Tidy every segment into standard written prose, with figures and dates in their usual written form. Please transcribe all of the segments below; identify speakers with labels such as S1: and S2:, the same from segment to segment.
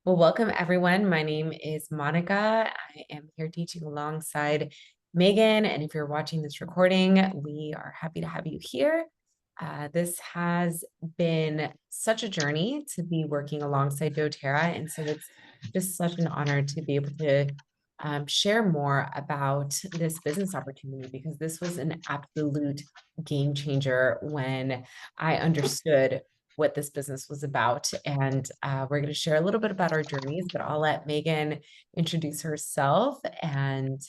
S1: Well, welcome everyone. My name is Monica. I am here teaching alongside Megan. And if you're watching this recording, we are happy to have you here. This has been such a journey to be working alongside doTERRA. And so it's just such an honor to be able to share more about this business opportunity, because this was an absolute game changer when I understood what this business was about. And we're going to share a little bit about our journeys, but I'll let Megan introduce herself and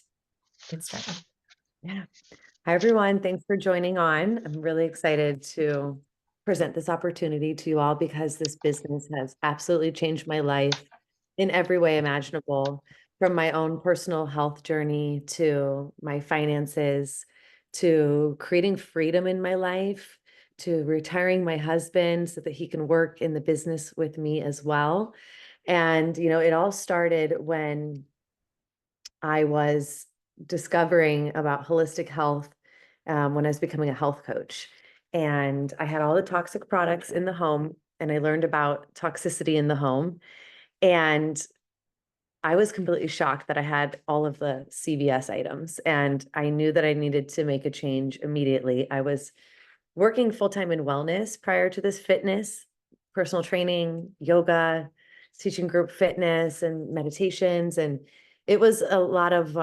S1: get started.
S2: Yeah. Hi, everyone. Thanks for joining on. I'm really excited to present this opportunity to you all because this business has absolutely changed my life in every way imaginable, from my own personal health journey to my finances, to creating freedom in my life, to retiring my husband so that he can work in the business with me as well. And, it all started when I was discovering about holistic health when I was becoming a health coach. And I had all the toxic products in the home, and I learned about toxicity in the home. And I was completely shocked that I had all of the CVS items, and I knew that I needed to make a change immediately. I was working full time in wellness prior to this fitness, personal training, yoga, teaching group fitness and meditations. And it was a lot of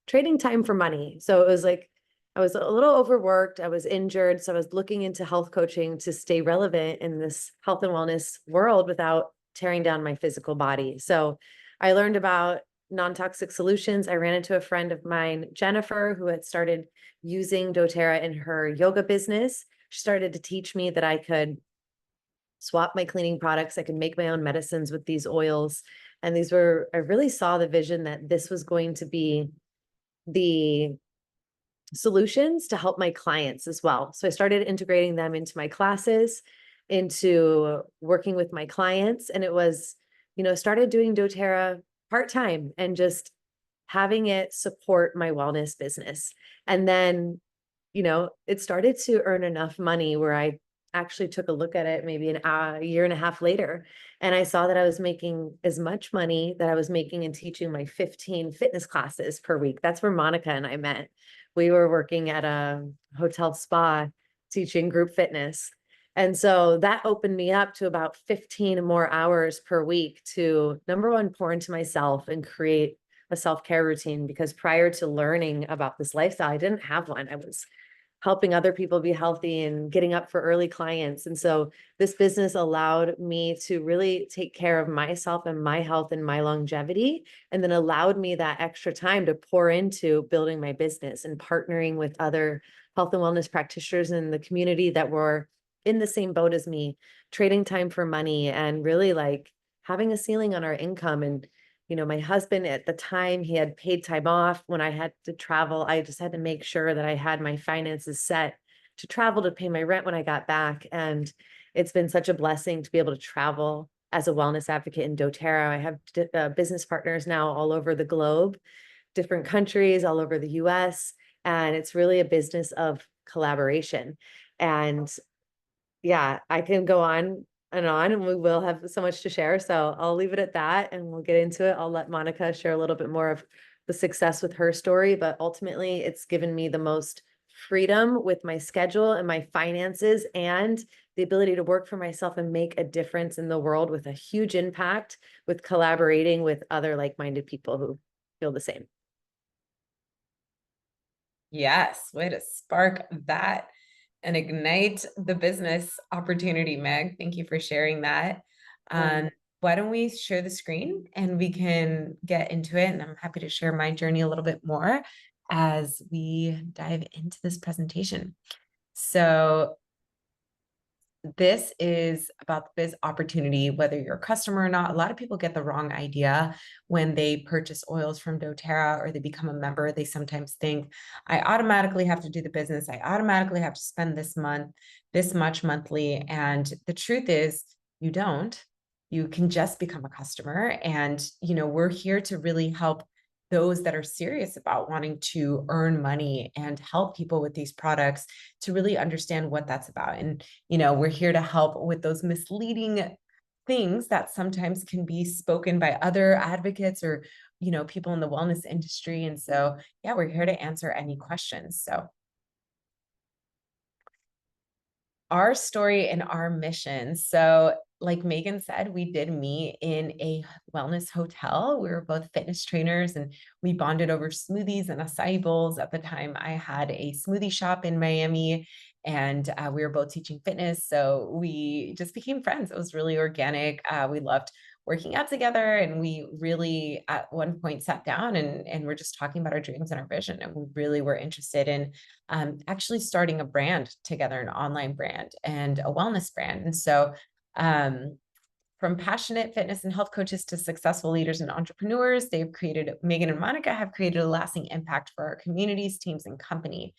S2: trading time for money. So it was like I was a little overworked. I was injured. So I was looking into health coaching to stay relevant in this health and wellness world without tearing down my physical body. So I learned about non-toxic solutions. I ran into a friend of mine, Jennifer, who had started using doTERRA in her yoga business. She started to teach me that I could swap my cleaning products. I could make my own medicines with these oils. And I really saw the vision that this was going to be the solutions to help my clients as well. So I started integrating them into my classes, into working with my clients. And it was, started doing doTERRA part-time and just having it support my wellness business. And then, it started to earn enough money where I actually took a look at it maybe a year and a half later. And I saw that I was making as much money that I was making in teaching my 15 fitness classes per week. That's where Monica and I met. We were working at a hotel spa teaching group fitness. And so that opened me up to about 15 more hours per week to, number one, pour into myself and create a self-care routine, because prior to learning about this lifestyle, I didn't have one. I was helping other people be healthy and getting up for early clients. And so this business allowed me to really take care of myself and my health and my longevity, and then allowed me that extra time to pour into building my business and partnering with other health and wellness practitioners in the community that were in the same boat as me, trading time for money and really like having a ceiling on our income. And my husband at the time, he had paid time off when I had to travel. I just had to make sure that I had my finances set to travel to pay my rent when I got back. And it's been such a blessing to be able to travel as a wellness advocate in doTERRA. I have business partners now all over the globe, different countries, all over the US. And it's really a business of collaboration. And yeah, I can go on, and we will have so much to share. So I'll leave it at that and we'll get into it. I'll let Monica share a little bit more of the success with her story, but ultimately it's given me the most freedom with my schedule and my finances, and the ability to work for myself and make a difference in the world with a huge impact, with collaborating with other like-minded people who feel the same.
S1: Yes, way to spark that and ignite the business opportunity, Meg. Thank you for sharing that. Um, why don't we share the screen and we can get into it? And I'm happy to share my journey a little bit more as we dive into this presentation. So this is about the biz opportunity, whether you're a customer or not. A lot of people get the wrong idea when they purchase oils from doTERRA or they become a member. They sometimes think, I automatically have to do the business. I automatically have to spend this month, this much monthly. And the truth is, you don't. You can just become a customer. And, we're here to really help those that are serious about wanting to earn money and help people with these products to really understand what that's about. And we're here to help with those misleading things that sometimes can be spoken by other advocates or, people in the wellness industry. And so, yeah, we're here to answer any questions. So our story and our mission. So, like Megan said, we did meet in a wellness hotel. We were both fitness trainers and we bonded over smoothies and acai bowls. At the time, I had a smoothie shop in Miami and we were both teaching fitness. So, we just became friends. It was really organic. We loved working out together, and we really at one point sat down and we're just talking about our dreams and our vision, and we really were interested in actually starting a brand together, an online brand and a wellness brand. And so um, from passionate fitness and health coaches to successful leaders and entrepreneurs, Megan and Monika have created a lasting impact for our communities, teams, and company.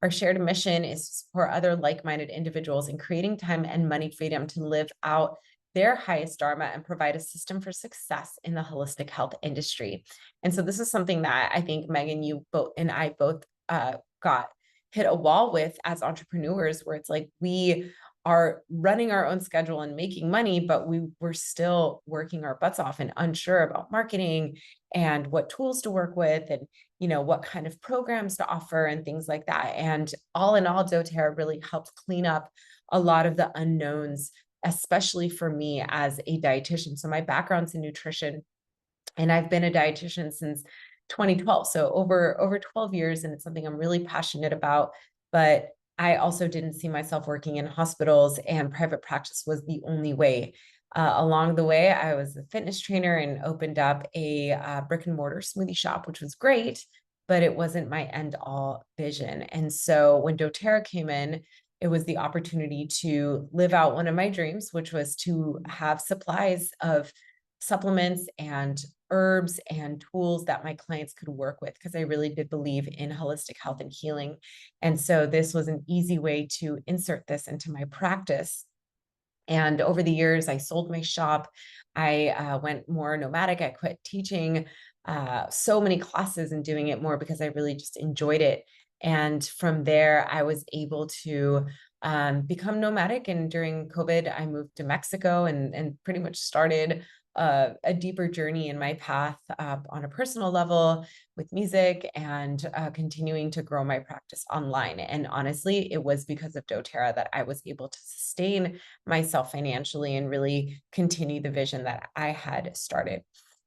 S1: Our shared mission is to support other like-minded individuals in creating time and money freedom to live out their highest dharma and provide a system for success in the holistic health industry. And so this is something that I think Megan, you both and I both got hit a wall with as entrepreneurs, where it's like we are running our own schedule and making money, but we were still working our butts off and unsure about marketing and what tools to work with and what kind of programs to offer and things like that. And all in all, doTERRA really helped clean up a lot of the unknowns, especially for me as a dietitian. So my background's in nutrition, and I've been a dietitian since 2012. So over 12 years, and it's something I'm really passionate about. But I also didn't see myself working in hospitals, and private practice was the only way. Along the way, I was a fitness trainer and opened up a brick and mortar smoothie shop, which was great, but it wasn't my end all vision. And so when doTERRA came in, it was the opportunity to live out one of my dreams, which was to have supplies of supplements and herbs and tools that my clients could work with, because I really did believe in holistic health and healing. And so this was an easy way to insert this into my practice. And over the years, I sold my shop. I went more nomadic. I quit teaching so many classes and doing it more because I really just enjoyed it. And from there, I was able to become nomadic. And during COVID, I moved to Mexico and pretty much started a deeper journey in my path on a personal level with music and continuing to grow my practice online. And honestly, it was because of doTERRA that I was able to sustain myself financially and really continue the vision that I had started.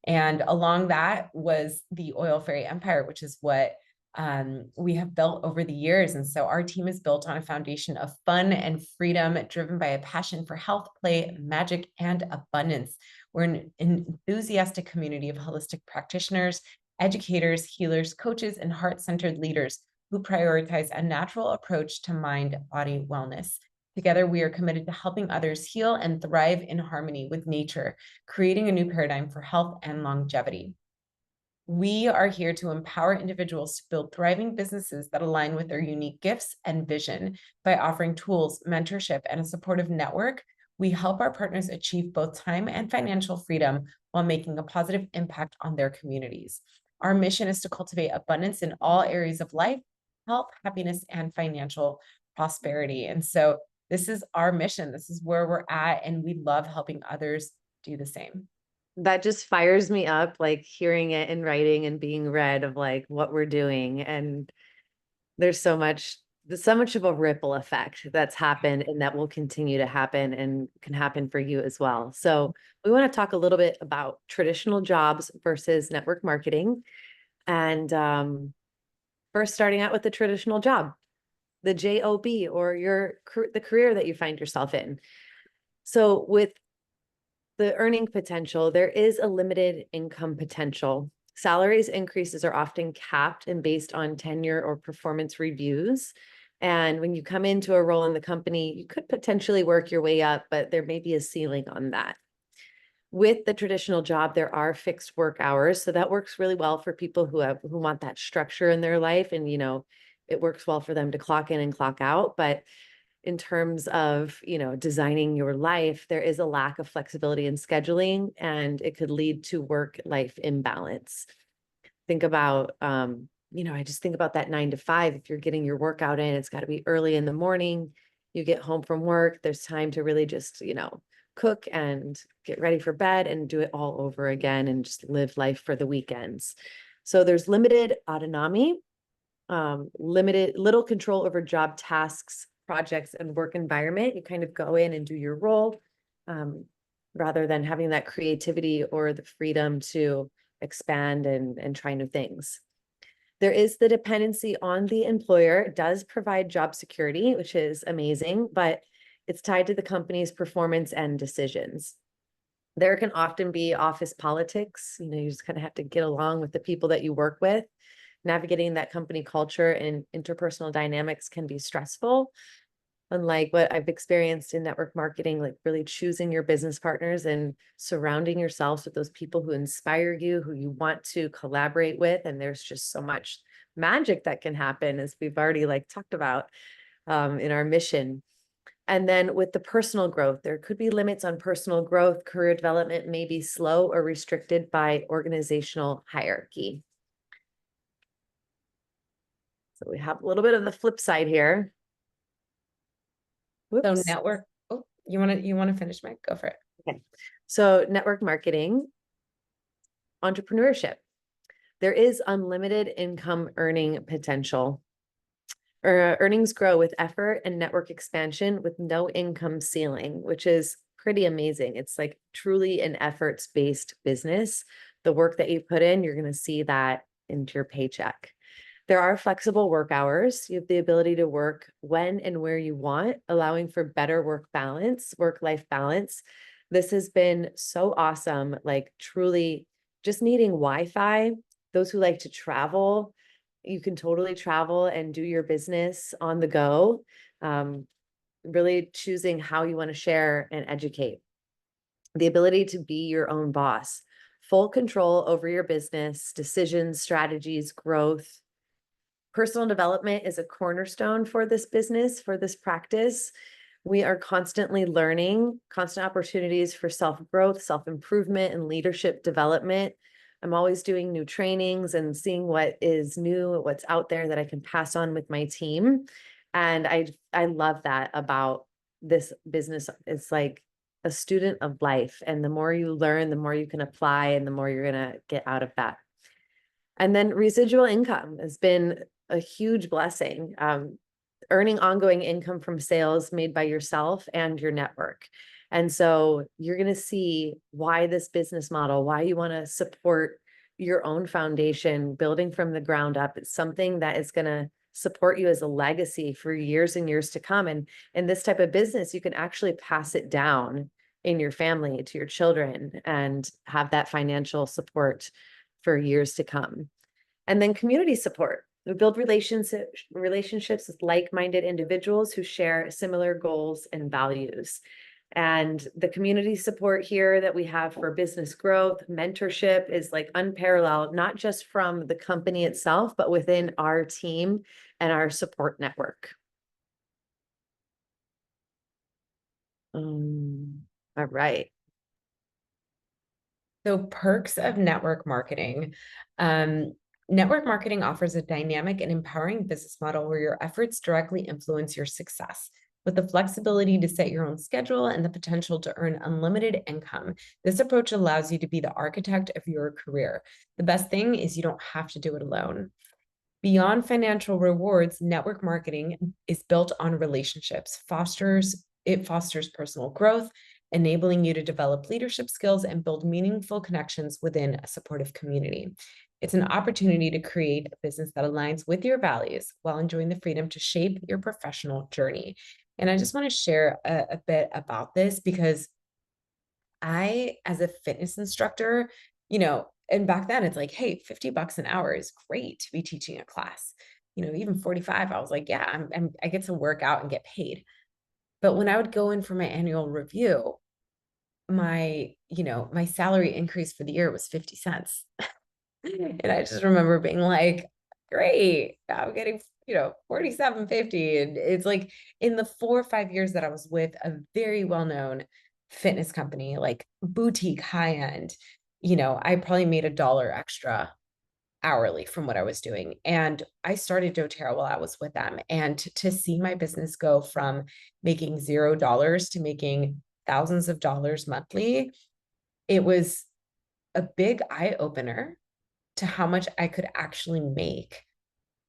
S1: And along that was the Oil Fairy Empire, which is what we have built over the years. And so our team is built on a foundation of fun and freedom, driven by a passion for health, play, magic, and abundance. We're an enthusiastic community of holistic practitioners, educators, healers, coaches, and heart-centered leaders who prioritize a natural approach to mind-body wellness. Together, we are committed to helping others heal and thrive in harmony with nature, creating a new paradigm for health and longevity. We are here to empower individuals to build thriving businesses that align with their unique gifts and vision. By offering tools, mentorship, and a supportive network, we help our partners achieve both time and financial freedom while making a positive impact on their communities. Our mission is to cultivate abundance in all areas of life, health, happiness, and financial prosperity. And so this is our mission. This is where we're at, and we love helping others do the same.
S2: That just fires me up, like hearing it in writing and being read of like what we're doing. And there's so much of a ripple effect that's happened and that will continue to happen and can happen for you as well. So we want to talk a little bit about traditional jobs versus network marketing. And first starting out with the traditional job, the job, or the career that you find yourself in. So with the earning potential, there is a limited income potential. Salaries increases are often capped and based on tenure or performance reviews. And when you come into a role in the company, you could potentially work your way up, but there may be a ceiling on that. With the traditional job, there are fixed work hours. So that works really well for people who want that structure in their life. And, it works well for them to clock in and clock out. But in terms of, designing your life, there is a lack of flexibility in scheduling, and it could lead to work-life imbalance. Think about, I just think about that 9 to 5. If you're getting your workout in, it's got to be early in the morning. You get home from work, there's time to really just, cook and get ready for bed and do it all over again and just live life for the weekends. So there's limited autonomy, limited little control over job tasks, projects, and work environment. You kind of go in and do your role, rather than having that creativity or the freedom to expand and try new things. There is the dependency on the employer. It does provide job security, which is amazing, but it's tied to the company's performance and decisions. There can often be office politics. You just kind of have to get along with the people that you work with. Navigating that company culture and interpersonal dynamics can be stressful. Unlike what I've experienced in network marketing, like really choosing your business partners and surrounding yourselves with those people who inspire you, who you want to collaborate with. And there's just so much magic that can happen, as we've already talked about in our mission. And then with the personal growth, there could be limits on personal growth. Career development may be slow or restricted by organizational hierarchy. So we have a little bit of the flip side here.
S1: So
S2: Whoops.
S1: network, oh, you want to finish, Mike? Go for it.
S2: Okay. So network marketing, entrepreneurship. There is unlimited income earning potential. Earnings grow with effort and network expansion with no income ceiling, which is pretty amazing. It's like truly an efforts-based business. The work that you put in, you're going to see that into your paycheck. There are flexible work hours. You have the ability to work when and where you want, allowing for better work-life balance. This has been so awesome, truly just needing Wi-Fi. Those who like to travel, you can totally travel and do your business on the go. Really choosing how you want to share and educate. The ability to be your own boss, full control over your business, decisions, strategies, growth. Personal development is a cornerstone for this business, for this practice. We are constantly learning, constant opportunities for self-growth, self-improvement, and leadership development. I'm always doing new trainings and seeing what is new, what's out there that I can pass on with my team. And I love that about this business. It's like a student of life. And the more you learn, the more you can apply and the more you're going to get out of that. And then residual income has been a huge blessing. Earning ongoing income from sales made by yourself and your network. And so you're going to see why this business model, why you want to support your own foundation, building from the ground up. It's something that is going to support you as a legacy for years and years to come. And in this type of business, you can actually pass it down in your family to your children and have that financial support for years to come. And then community support. We build relationships with like-minded individuals who share similar goals and values. And the community support here that we have for business growth, mentorship is unparalleled, not just from the company itself, but within our team and our support network. All right.
S1: So perks of network marketing. Network marketing offers a dynamic and empowering business model where your efforts directly influence your success. With the flexibility to set your own schedule and the potential to earn unlimited income, this approach allows you to be the architect of your career. The best thing is you don't have to do it alone. Beyond financial rewards, network marketing is built on relationships. It fosters personal growth, enabling you to develop leadership skills and build meaningful connections within a supportive community. It's an opportunity to create a business that aligns with your values while enjoying the freedom to shape your professional journey. And I just want to share a bit about this because I, as a fitness instructor, and back then it's like, hey, $50 an hour is great to be teaching a class. Even 45, I was like, yeah, I get to work out and get paid. But when I would go in for my annual review, my salary increase for the year was 50 cents. And I just remember being like, great, I'm getting, 47.50. And it's like in the 4 or 5 years that I was with a very well-known fitness company, like boutique high end, I probably made $1 extra hourly from what I was doing. And I started doTERRA while I was with them. And to see my business go from making $0 to making thousands of dollars monthly, it was a big eye opener to how much I could actually make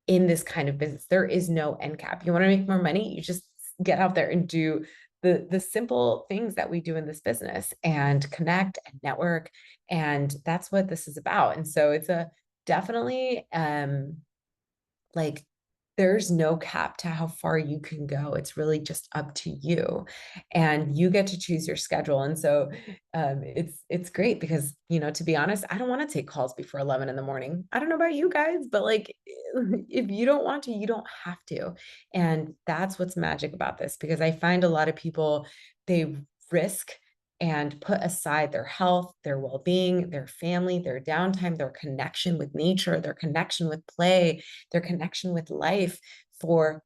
S1: in this kind of business. There is no end cap. You want to make more money, you just get out there and do the simple things that we do in this business and connect and network. And that's what this is about. And so it's a definitely like there's no cap to how far you can go. It's really just up to you, and you get to choose your schedule. And so it's great because, you know, to be honest, I don't want to take calls before 11 in the morning. I don't know about you guys, but like if you don't want to, you don't have to. And that's what's magic about this, because I find a lot of people, they risk and put aside their health, their well-being, their family, their downtime, their connection with nature, their connection with play, their connection with life for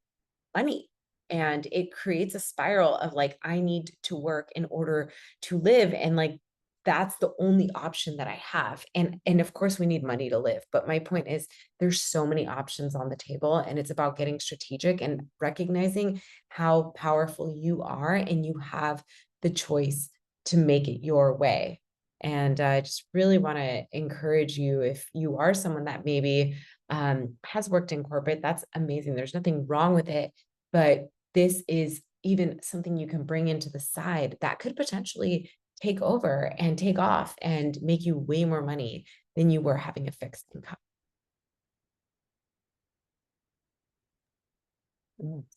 S1: money. And it creates a spiral of like, I need to work in order to live. And like, that's the only option that I have. And of course we need money to live. But my point is there's so many options on the table, and it's about getting strategic and recognizing how powerful you are, and you have the choice to make it your way. And I just really want to encourage you, if you are someone that maybe has worked in corporate, that's amazing. There's nothing wrong with it, but this is even something you can bring into the side that could potentially take over and take off and make you way more money than you were having a fixed income.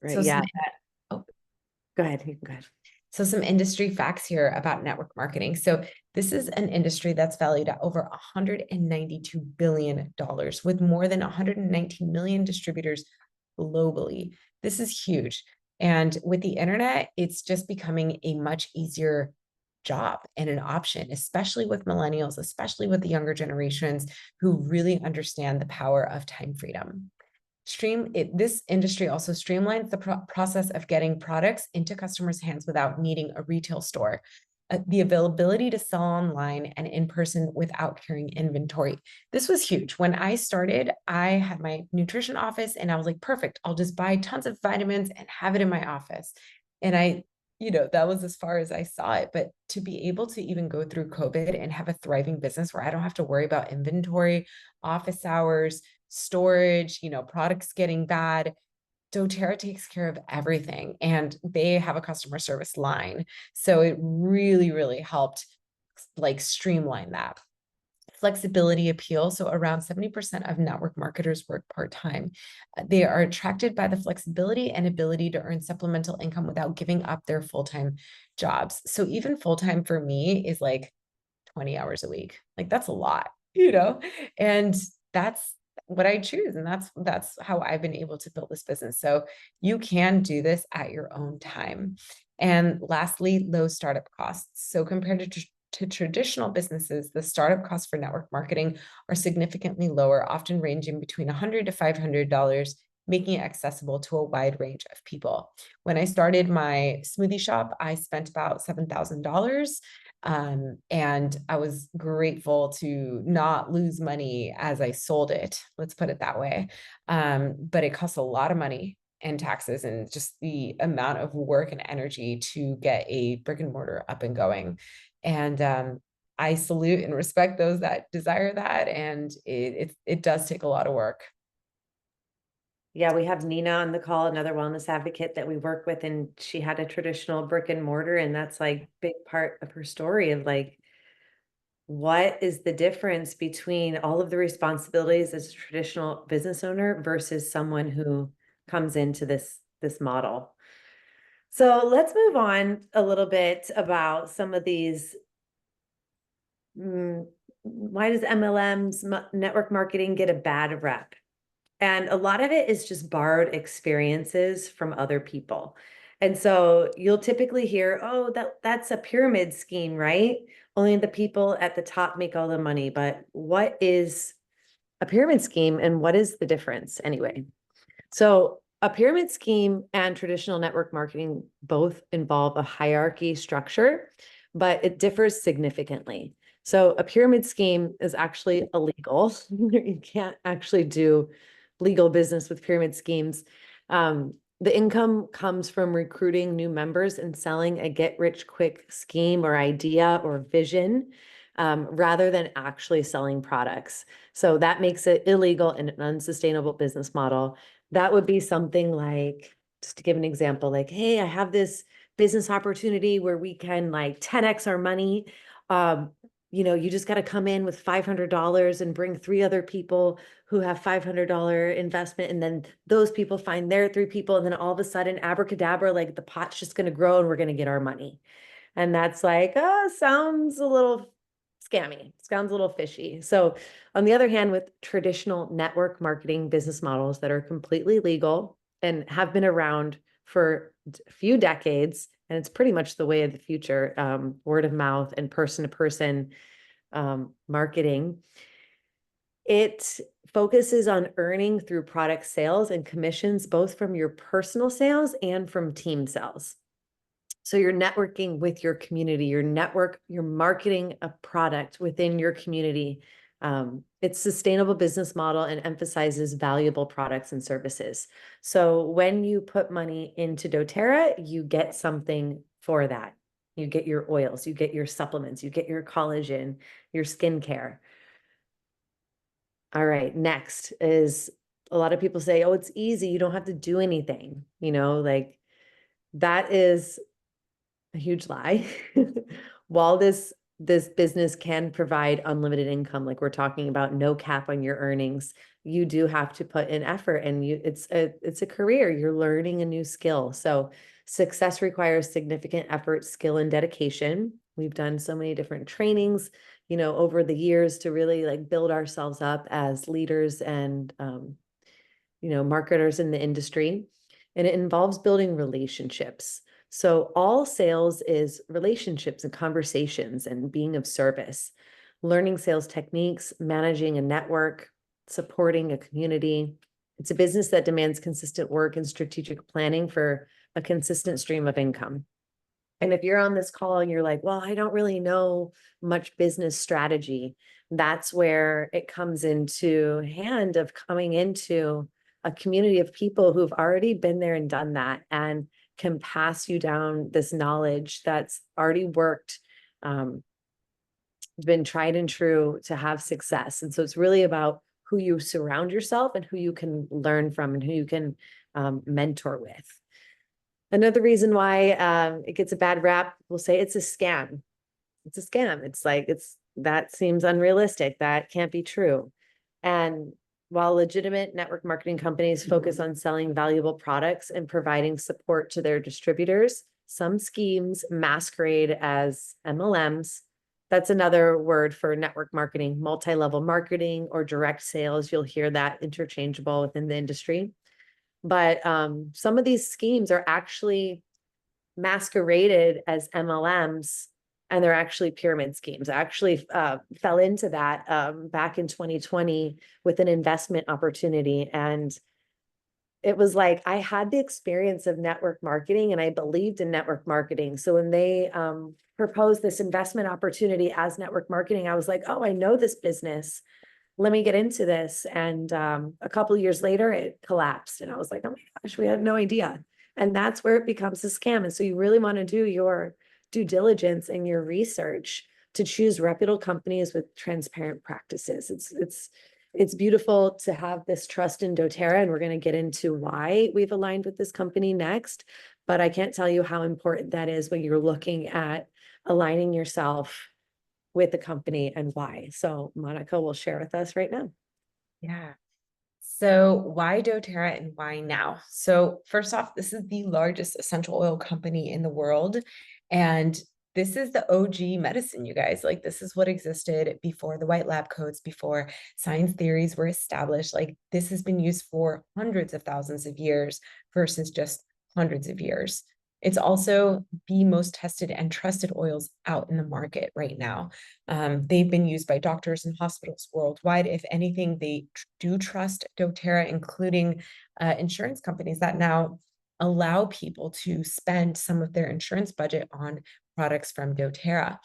S2: Right.
S1: So
S2: Yeah.
S1: some, oh,
S2: Go ahead. You can go ahead.
S1: So some industry facts here about network marketing. So this is an industry that's valued at over $192 billion with more than 119 million distributors globally. This is huge. And with the internet, it's just becoming a much easier job and an option, especially with millennials, especially with the younger generations who really understand the power of time freedom. This industry also streamlines the process of getting products into customers' hands without needing a retail store. The availability to sell online and in person without carrying inventory. This was huge. When I started, I had my nutrition office and I was like, perfect, I'll just buy tons of vitamins and have it in my office. And that was as far as I saw it. But to be able to even go through COVID and have a thriving business where I don't have to worry about inventory, office hours, storage, products getting bad, doTERRA takes care of everything, and they have a customer service line. So it really, really helped like streamline that. Flexibility appeal. So around 70% of network marketers work part-time. They are attracted by the flexibility and ability to earn supplemental income without giving up their full-time jobs. So even full-time for me is like 20 hours a week. Like that's a lot. And that's what I choose. And that's how I've been able to build this business. So you can do this at your own time. And lastly, low startup costs. So compared to traditional businesses, the startup costs for network marketing are significantly lower, often ranging between $100 to $500, making it accessible to a wide range of people. When I started my smoothie shop, I spent about $7,000. And I was grateful to not lose money as I sold it. Let's put it that way. But it costs a lot of money and taxes and just the amount of work and energy to get a brick and mortar up and going. And I salute and respect those that desire that. And it does take a lot of work.
S2: Yeah, we have Nina on the call, another wellness advocate that we work with, and she had a traditional brick and mortar, and that's like big part of her story of like, what is the difference between all of the responsibilities as a traditional business owner versus someone who comes into this model. So let's move on a little bit about some of these. Why does MLMs, network marketing, get a bad rep? And a lot of it is just borrowed experiences from other people. And so you'll typically hear, oh, that's a pyramid scheme, right? Only the people at the top make all the money. But what is a pyramid scheme and what is the difference anyway? So a pyramid scheme and traditional network marketing both involve a hierarchy structure, but it differs significantly. So a pyramid scheme is actually illegal. You can't actually do legal business with pyramid schemes. The income comes from recruiting new members and selling a get-rich-quick scheme or idea or vision, rather than actually selling products. So that makes it illegal and an unsustainable business model. That would be something like, just to give an example, like, hey, I have this business opportunity where we can like 10x our money. You just got to come in with $500 and bring three other people who have $500 investment, and then those people find their three people, and then all of a sudden, abracadabra, like the pot's just going to grow and we're going to get our money. And that's like, sounds a little scammy, sounds a little fishy. So on the other hand, with traditional network marketing business models that are completely legal and have been around for a few decades, and it's pretty much the way of the future, word of mouth and person to person marketing, it focuses on earning through product sales and commissions, both from your personal sales and from team sales. So you're networking with your community, you're marketing a product within your community. It's sustainable business model and emphasizes valuable products and services. So when you put money into doTERRA, you get something for that. You get your oils, you get your supplements, you get your collagen, your skincare. All right, next is, a lot of people say, oh, it's easy, you don't have to do anything, like that is a huge lie. While this business can provide unlimited income, like we're talking about, no cap on your earnings, you do have to put in effort, and it's a career. You're learning a new skill. So success requires significant effort, skill, and dedication. We've done so many different trainings, over the years to really like build ourselves up as leaders and marketers in the industry. And it involves building relationships. So all sales is relationships and conversations and being of service, learning sales techniques, managing a network, supporting a community. It's a business that demands consistent work and strategic planning for a consistent stream of income. And if you're on this call and you're like, well, I don't really know much business strategy, that's where it comes into hand of coming into a community of people who've already been there and done that and can pass you down this knowledge that's already worked, been tried and true to have success. And so it's really about who you surround yourself and who you can learn from and who you can mentor with. Another reason why it gets a bad rap, we'll say it's a scam. It's a scam. It's like, that seems unrealistic. That can't be true. And while legitimate network marketing companies focus on selling valuable products and providing support to their distributors, some schemes masquerade as MLMs. That's another word for network marketing, multi-level marketing or direct sales. You'll hear that interchangeable within the industry. But some of these schemes are actually masqueraded as MLMs, and they're actually pyramid schemes. I actually fell into that back in 2020 with an investment opportunity. And it was like, I had the experience of network marketing and I believed in network marketing. So when they proposed this investment opportunity as network marketing, I was like, oh, I know this business. Let me get into this. And a couple of years later, it collapsed. And I was like, oh my gosh, we had no idea. And that's where it becomes a scam. And so you really want to do your due diligence and your research to choose reputable companies with transparent practices. It's beautiful to have this trust in doTERRA, and we're going to get into why we've aligned with this company next. But I can't tell you how important that is when you're looking at aligning yourself with the company and why. So Monika will share with us right now.
S1: Yeah. So why doTERRA and why now? So first off, this is the largest essential oil company in the world. And this is the OG medicine, you guys. Like, this is what existed before the white lab coats, before science theories were established. Like, this has been used for hundreds of thousands of years versus just hundreds of years. It's also the most tested and trusted oils out in the market right now. They've been used by doctors and hospitals worldwide. If anything, they do trust doTERRA, including insurance companies that now allow people to spend some of their insurance budget on products from doTERRA.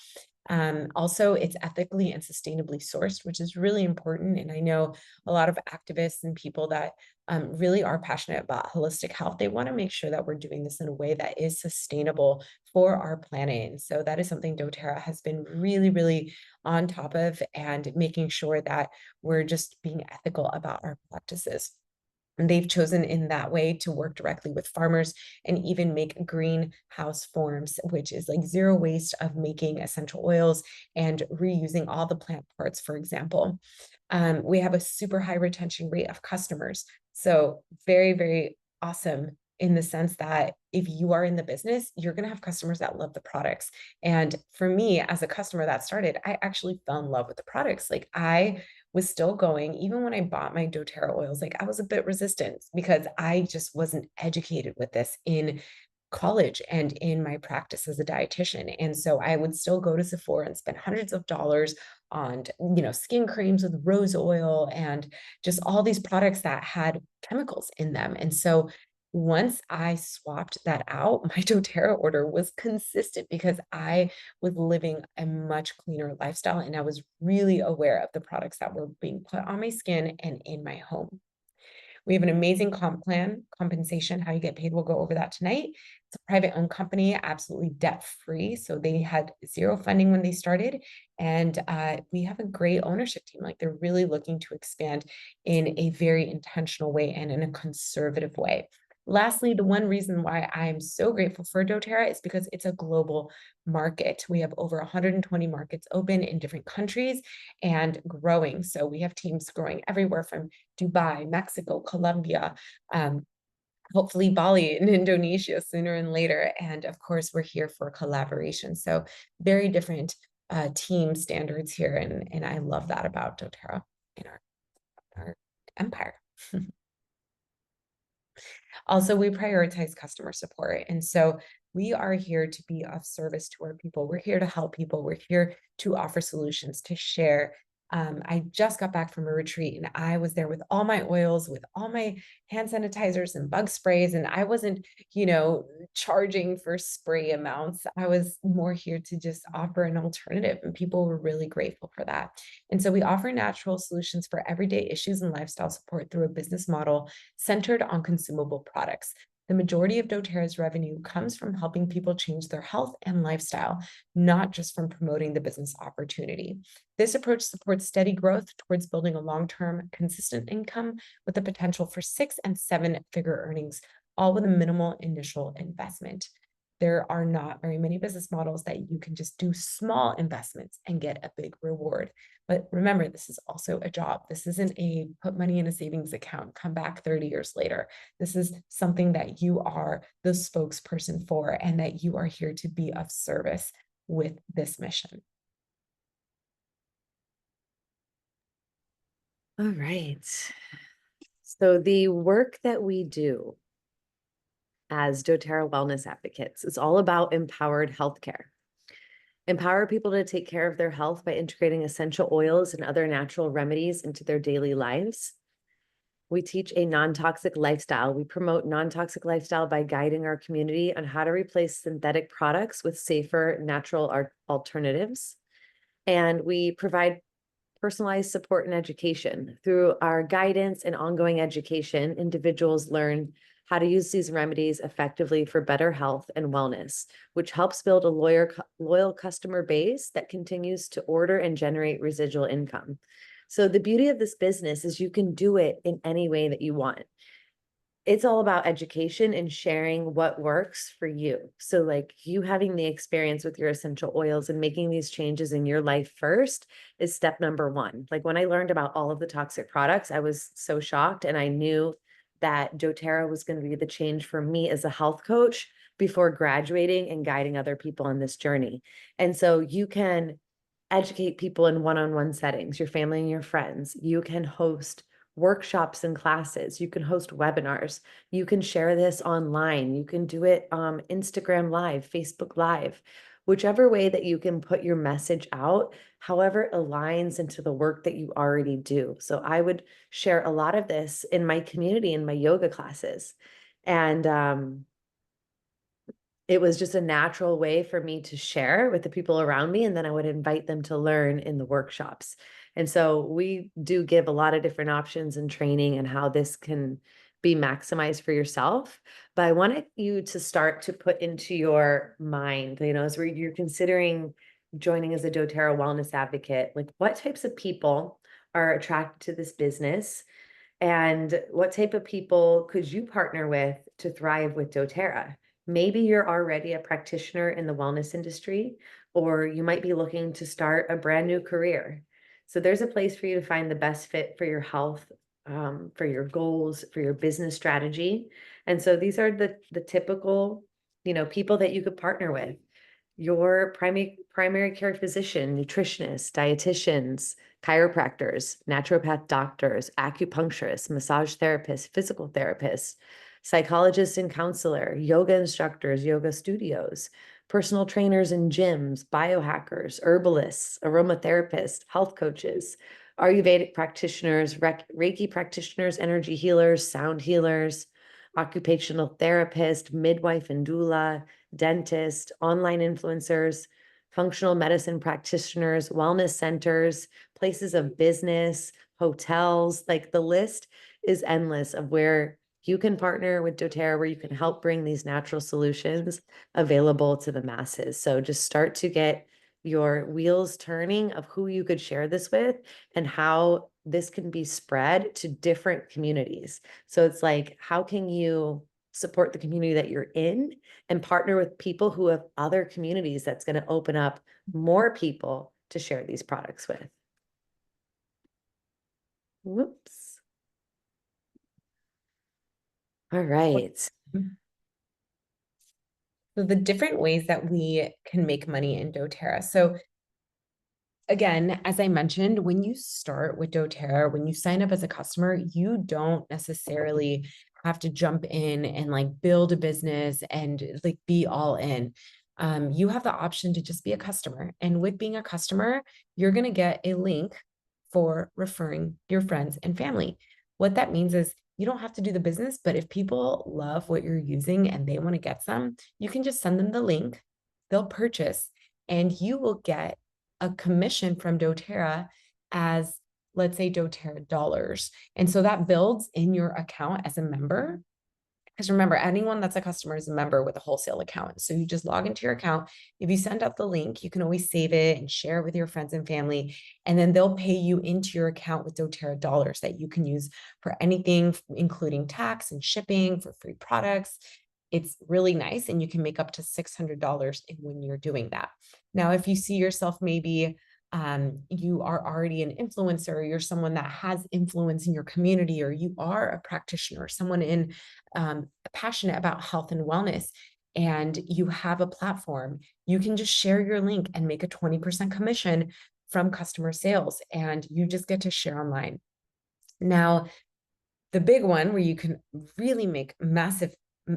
S1: Also, it's ethically and sustainably sourced, which is really important. And I know a lot of activists and people that really are passionate about holistic health, they want to make sure that we're doing this in a way that is sustainable for our planet. And so that is something doTERRA has been really, really on top of, and making sure that we're just being ethical about our practices. And they've chosen in that way to work directly with farmers and even make greenhouse forms, which is like zero waste of making essential oils and reusing all the plant parts, for example. We have a super high retention rate of customers. So very, very awesome in the sense that if you are in the business, you're going to have customers that love the products. And for me, as a customer that started, I actually fell in love with the products. Like I was still going, even when I bought my doTERRA oils, like I was a bit resistant because I just wasn't educated with this in college and in my practice as a dietitian. And so I would still go to Sephora and spend hundreds of dollars on, skin creams with rose oil and just all these products that had chemicals in them. And so once I swapped that out, my doTERRA order was consistent because I was living a much cleaner lifestyle and I was really aware of the products that were being put on my skin and in my home. We have an amazing comp plan, compensation, how you get paid. We'll go over that tonight. It's a private owned company, absolutely debt free. So they had zero funding when they started. And we have a great ownership team. Like they're really looking to expand in a very intentional way and in a conservative way. Lastly, the one reason why I'm so grateful for doTERRA is because it's a global market. We have over 120 markets open in different countries and growing. So we have teams growing everywhere from Dubai, Mexico, Colombia, hopefully Bali and Indonesia sooner and later. And of course, we're here for collaboration. So very different team standards here. And I love that about doTERRA in our empire. Also, we prioritize customer support. And so we are here to be of service to our people. We're here to help people. We're here to offer solutions, to share. I just got back from a retreat and I was there with all my oils, with all my hand sanitizers and bug sprays. And I wasn't, charging for spray amounts. I was more here to just offer an alternative. And people were really grateful for that. And so we offer natural solutions for everyday issues and lifestyle support through a business model centered on consumable products. The majority of doTERRA's revenue comes from helping people change their health and lifestyle, not just from promoting the business opportunity. This approach supports steady growth towards building a long-term, consistent income with the potential for 6- and 7-figure earnings, all with a minimal initial investment. There are not very many business models that you can just do small investments and get a big reward. But remember, this is also a job. This isn't a put money in a savings account, come back 30 years later. This is something that you are the spokesperson for and that you are here to be of service with this mission.
S2: All right. So the work that we do as doTERRA wellness advocates is all about empowered healthcare. Empower people to take care of their health by integrating essential oils and other natural remedies into their daily lives. We teach a non-toxic lifestyle. We promote non-toxic lifestyle by guiding our community on how to replace synthetic products with safer, natural alternatives. And we provide personalized support and education. Through our guidance and ongoing education, individuals learn how to use these remedies effectively for better health and wellness, which helps build a loyal customer base that continues to order and generate residual income. So the beauty of this business is you can do it in any way that you want. It's all about education and sharing what works for you. So like you having the experience with your essential oils and making these changes in your life first is step number one. Like when I learned about all of the toxic products, I was so shocked, and I knew that doTERRA was going to be the change for me as a health coach before graduating and guiding other people on this journey. And so you can educate people in one-on-one settings, your family and your friends. You can host workshops and classes. You can host webinars. You can share this online. You can do it Instagram Live, Facebook Live, whichever way that you can put your message out, however it aligns into the work that you already do. So I would share a lot of this in my community, in my yoga classes. And it was just a natural way for me to share with the people around me. And then I would invite them to learn in the workshops. And so we do give a lot of different options and training and how this can be maximized for yourself. But I wanted you to start to put into your mind, as you're considering joining as a doTERRA wellness advocate, like what types of people are attracted to this business, and what type of people could you partner with to thrive with doTERRA? Maybe you're already a practitioner in the wellness industry, or you might be looking to start a brand new career. So there's a place for you to find the best fit for your health, for your goals, for your business strategy. And so these are the typical, people that you could partner with. Your primary care physician, nutritionists, dietitians, chiropractors, naturopath doctors, acupuncturists, massage therapists, physical therapists, psychologists and counselor, yoga instructors, yoga studios, personal trainers and gyms, biohackers, herbalists, aromatherapists, health coaches, Ayurvedic practitioners, Reiki practitioners, energy healers, sound healers, occupational therapist, midwife and doula, dentist, online influencers, functional medicine practitioners, wellness centers, places of business, hotels. Like the list is endless of where you can partner with doTERRA, where you can help bring these natural solutions available to the masses. So just start to get your wheels turning of who you could share this with and how this can be spread to different communities. So it's like, how can you support the community that you're in and partner with people who have other communities that's going to open up more people to share these products with? Whoops. All right.
S1: So the different ways that we can make money in doTERRA. So again, as I mentioned, when you start with doTERRA, when you sign up as a customer, you don't necessarily have to jump in and like build a business and like be all in. You have the option to just be a customer. And with being a customer, you're going to get a link for referring your friends and family. What that means is you don't have to do the business, but if people love what you're using and they want to get some, you can just send them the link, they'll purchase, and you will get a commission from doTERRA as, let's say, doTERRA dollars. And so that builds in your account as a member. Because remember, anyone that's a customer is a member with a wholesale account. So you just log into your account. If you send out the link, you can always save it and share it with your friends and family. And then they'll pay you into your account with doTERRA dollars that you can use for anything, including tax and shipping, for free products. It's really nice. And you can make up to $600 when you're doing that. Now, if you see yourself maybe you are already an influencer, you're someone that has influence in your community, or you are a practitioner, someone in passionate about health and wellness, and you have a platform, you can just share your link and make a 20% commission from customer sales, and you just get to share online. Now, the big one where you can really make massive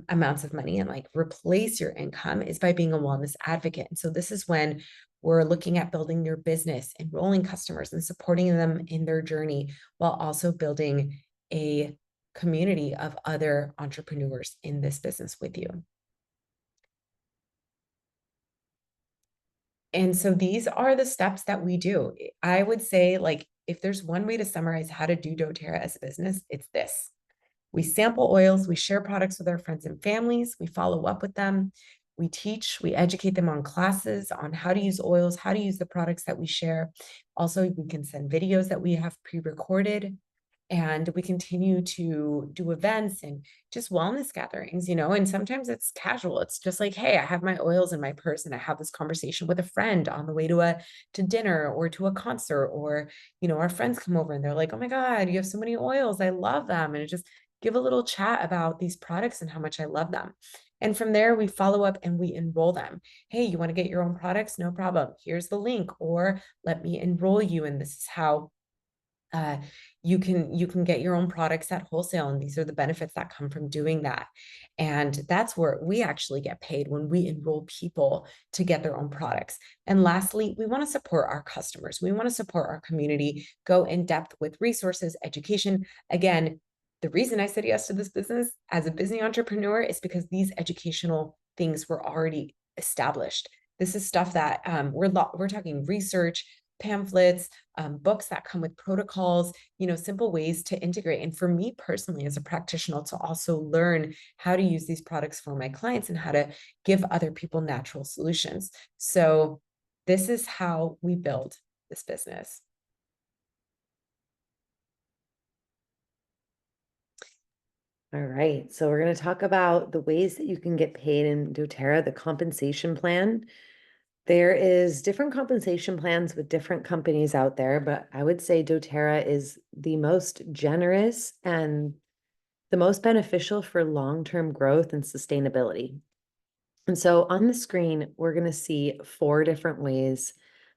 S1: amounts of money and like replace your income is by being a wellness advocate. And so this is when we're looking at building your business, enrolling customers and supporting them in their journey, while also building a community of other entrepreneurs in this business with you. And so these are the steps that we do. I would say, like, if there's one way to summarize how to do doTERRA as a business, it's this. We sample oils, we share products with our friends and families, we follow up with them, we teach, we educate them on classes on how to use oils, how to use the products that we share. Also, we can send videos that we have pre-recorded, and we continue to do events and just wellness gatherings, and sometimes it's casual. It's just like, hey, I have my oils in my purse and I have this conversation with a friend on the way to dinner or to a concert, or, our friends come over and they're like, oh my God, you have so many oils. I love them. And it just give a little chat about these products and how much I love them. And from there, we follow up and we enroll them. Hey, you want to get your own products? No problem. Here's the link, or let me enroll you. And this is how you can get your own products at wholesale, and these are the benefits that come from doing that. And that's where we actually get paid, when we enroll people to get their own products. And lastly, we want to support our customers, we want to support our community, go in depth with resources, education. Again, the reason I said yes to this business as a busy entrepreneur is because these educational things were already established. This is stuff that we're talking research, pamphlets, books that come with protocols, simple ways to integrate. And for me personally, as a practitioner, to also learn how to use these products for my clients and how to give other people natural solutions. So this is how we build this business.
S2: All right. So we're going to talk about the ways that you can get paid in doTERRA, the compensation plan. There is different compensation plans with different companies out there, but I would say doTERRA is the most generous and the most beneficial for long-term growth and sustainability. And so on the screen, we're going to see 4 different ways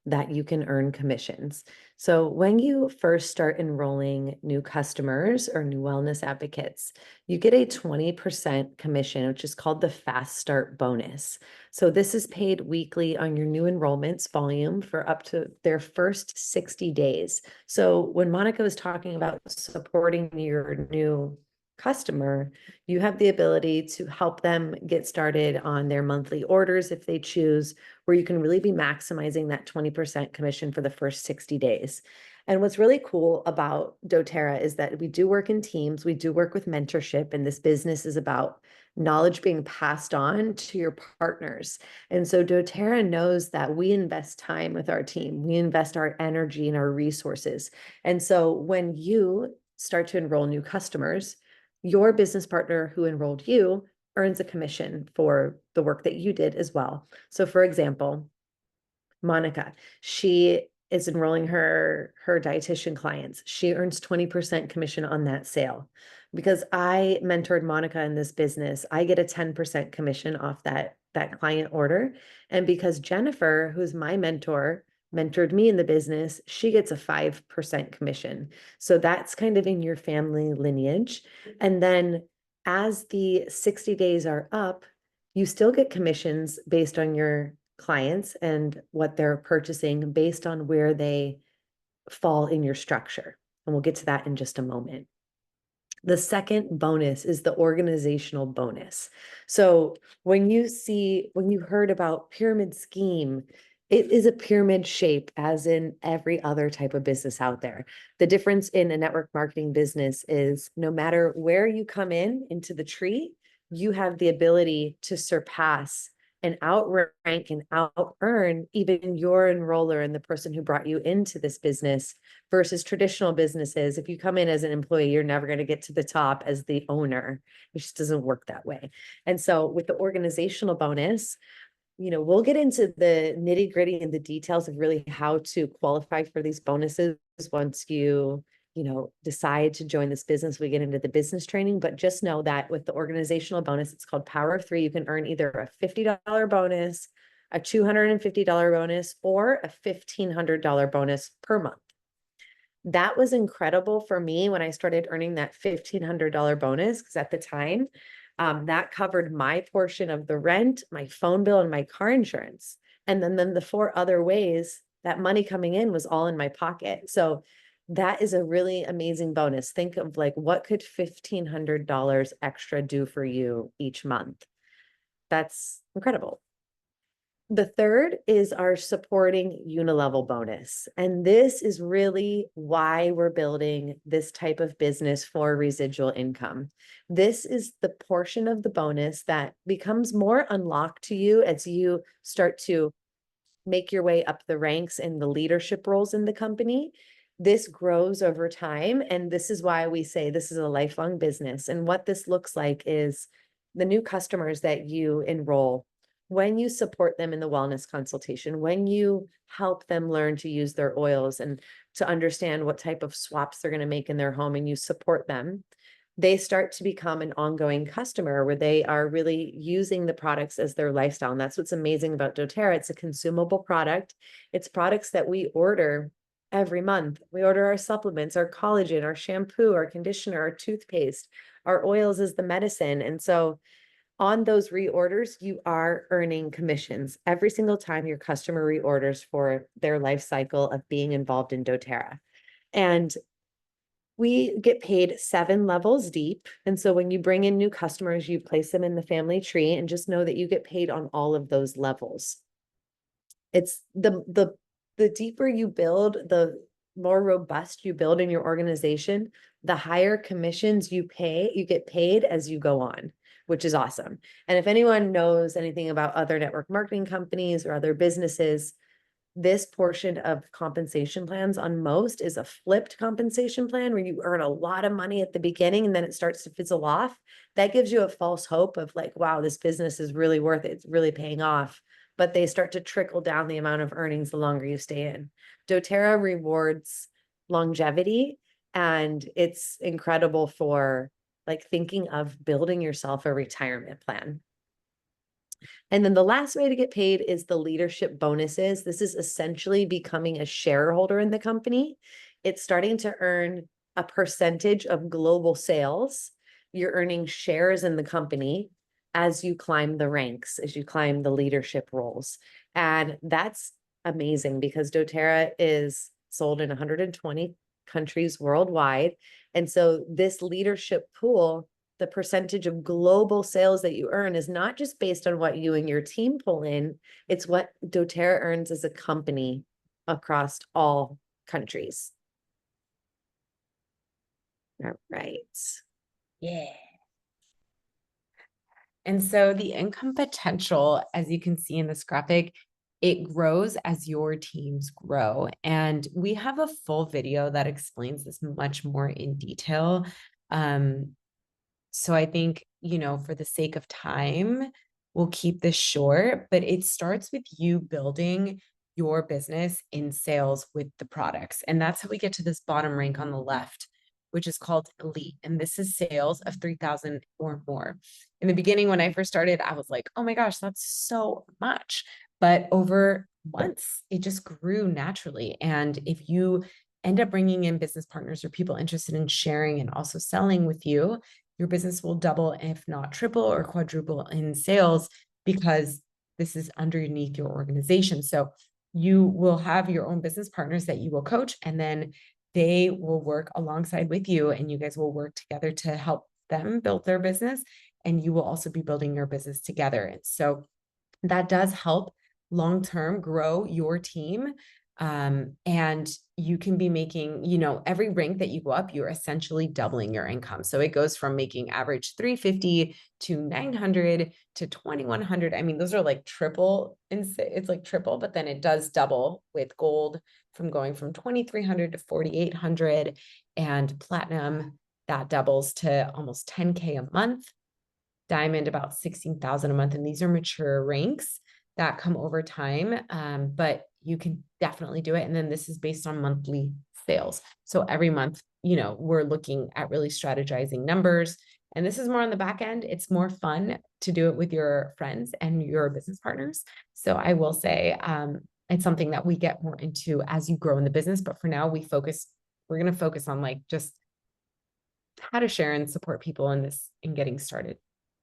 S2: that you can earn commissions. So when you first start enrolling new customers or new wellness advocates, you get a 20% commission, which is called the Fast Start bonus. So this is paid weekly on your new enrollments volume for up to their first 60 days. So when Monika was talking about supporting your new customer, you have the ability to help them get started on their monthly orders if they choose, where you can really be maximizing that 20% commission for the first 60 days. And what's really cool about doTERRA is that we do work in teams, we do work with mentorship, and this business is about knowledge being passed on to your partners. And so doTERRA knows that we invest time with our team, we invest our energy and our resources. And so when you start to enroll new customers, your business partner who enrolled you earns a commission for the work that you did as well. So for example, Monika, she is enrolling her dietitian clients. She earns 20% commission on that sale. Because I mentored Monika in this business, I get a 10% commission off that client order. And because Jennifer, who's my mentor, mentored me in the business, she gets a 5% commission. So that's kind of in your family lineage. And then as the 60 days are up, you still get commissions based on your clients and what they're purchasing based on where they fall in your structure. And we'll get to that in just a moment. The second bonus is the organizational bonus. So when you heard about pyramid scheme, it is a pyramid shape as in every other type of business out there. The difference in a network marketing business is no matter where you come into the tree, you have the ability to surpass and outrank and out earn even your enroller and the person who brought you into this business versus traditional businesses. If you come in as an employee, you're never going to get to the top as the owner. It just doesn't work that way. And so with the organizational bonus, we'll get into the nitty gritty and the details of really how to qualify for these bonuses once you decide to join this business. We get into the business training, but just know that with the organizational bonus, it's called Power of Three. You can earn either a $50 bonus, a $250 bonus, or a $1,500 bonus per month. That was incredible for me when I started earning that $1,500 bonus, because at the time, that covered my portion of the rent, my phone bill, and my car insurance. And then the 4 other ways that money coming in was all in my pocket. So that is a really amazing bonus. Think of like, what could $1,500 extra do for you each month? That's incredible. The third is our supporting unilevel bonus. And this is really why we're building this type of business for residual income. This is the portion of the bonus that becomes more unlocked to you as you start to make your way up the ranks in the leadership roles in the company. This grows over time. And this is why we say this is a lifelong business. And what this looks like is the new customers that you enroll, when you support them in the wellness consultation, when you help them learn to use their oils and to understand what type of swaps they're going to make in their home, and you support them, they start to become an ongoing customer where they are really using the products as their lifestyle. And that's what's amazing about doTERRA. It's a consumable product. It's products that we order every month. We order our supplements, our collagen, our shampoo, our conditioner, our toothpaste, our oils as the medicine. And so on those reorders, you are earning commissions every single time your customer reorders for their life cycle of being involved in doTERRA. And we get paid 7 levels deep. And so when you bring in new customers, you place them in the family tree, and just know that you get paid on all of those levels. It's the the deeper you build, the more robust you build in your organization, the higher commissions you get paid as you go on, which is awesome. And if anyone knows anything about other network marketing companies or other businesses, this portion of compensation plans on most is a flipped compensation plan where you earn a lot of money at the beginning and then it starts to fizzle off. That gives you a false hope of like, wow, this business is really worth it. It's really paying off. But they start to trickle down the amount of earnings the longer you stay in. doTERRA rewards longevity, and it's incredible for like thinking of building yourself a retirement plan. And then the last way to get paid is the leadership bonuses. This is essentially becoming a shareholder in the company. It's starting to earn a percentage of global sales. You're earning shares in the company as you climb the ranks, as you climb the leadership roles. And that's amazing because doTERRA is sold in 120 countries worldwide. And so this leadership pool, the percentage of global sales that you earn, is not just based on what you and your team pull in, it's what doTERRA earns as a company across all countries. All right.
S1: Yeah. And so the income potential, as you can see in this graphic, it grows as your teams grow. And we have a full video that explains this much more in detail. So I think, for the sake of time, we'll keep this short, but it starts with you building your business in sales with the products. And that's how we get to this bottom rank on the left, which is called elite. And this is sales of 3,000 or more. In the beginning, when I first started, I was like, oh my gosh, that's so much. But over months, it just grew naturally. And if you end up bringing in business partners or people interested in sharing and also selling with you, your business will double, if not triple or quadruple in sales, because this is underneath your organization. So you will have your own business partners that you will coach, and then they will work alongside with you, and you guys will work together to help them build their business. And you will also be building your business together. And so that does help long-term grow your team. And you can be making, every rank that you go up, you're essentially doubling your income. So it goes from making average 350 to 900 to 2100. I mean, those are like triple, it's like triple, but then it does double with gold from going from 2300 to 4800, and platinum that doubles to almost 10K a month, diamond about 16,000 a month. And these are mature ranks that come over time. But you can definitely do it. And then this is based on monthly sales. So every month, we're looking at really strategizing numbers. And this is more on the back end. It's more fun to do it with your friends and your business partners. So I will say it's something that we get more into as you grow in the business. But for now, we're going to focus on like just how to share and support people in this in getting started.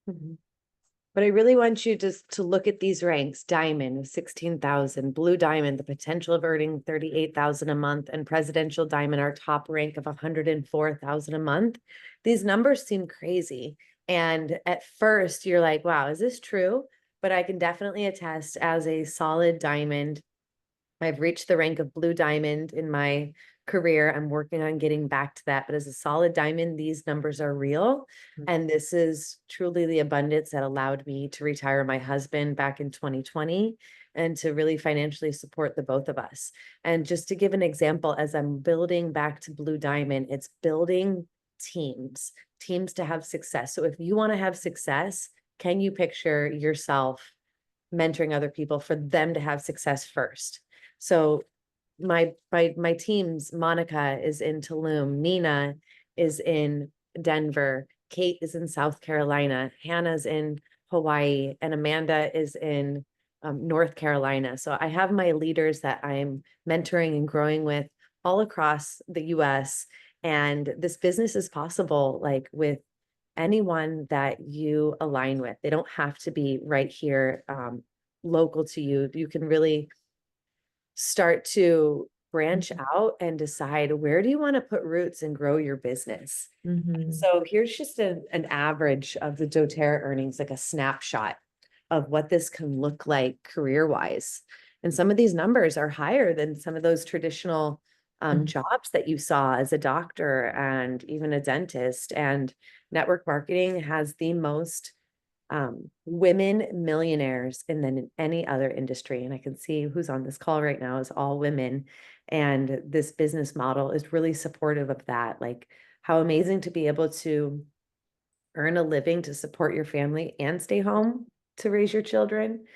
S2: Mm-hmm. But I really want you to look at these ranks: diamond, 16,000, blue diamond, the potential of earning 38,000 a month, and presidential diamond, our top rank of 104,000 a month. These numbers seem crazy. And at first you're like, wow, is this true? But I can definitely attest, as a solid diamond, I've reached the rank of blue diamond in my career. I'm working on getting back to that. But as a solid diamond, these numbers are real. And this is truly the abundance that allowed me to retire my husband back in 2020 and to really financially support the both of us. And just to give an example, as I'm building back to blue diamond, it's building teams to have success. So if you want to have success, can you picture yourself mentoring other people for them to have success first? So my teams, Monika is in Tulum, Nina is in Denver, Kate is in South Carolina, Hannah's in Hawaii, and Amanda is in North Carolina. So I have my leaders that I'm mentoring and growing with all across the US. And this business is possible, like with anyone that you align with. They don't have to be right here, local to you. You can really start to branch out and decide, where do you want to put roots and grow your business? So here's just an average of the doTERRA earnings, like a snapshot of what this can look like career-wise. And some of these numbers are higher than some of those traditional
S1: Mhm.
S2: jobs that you saw as a doctor and even a dentist. And network marketing has the most women millionaires than any other industry. And I can see who's on this call right now is all women. And this business model is really supportive of that. Like, how amazing to be able to earn a living to support your family and stay home to raise your children.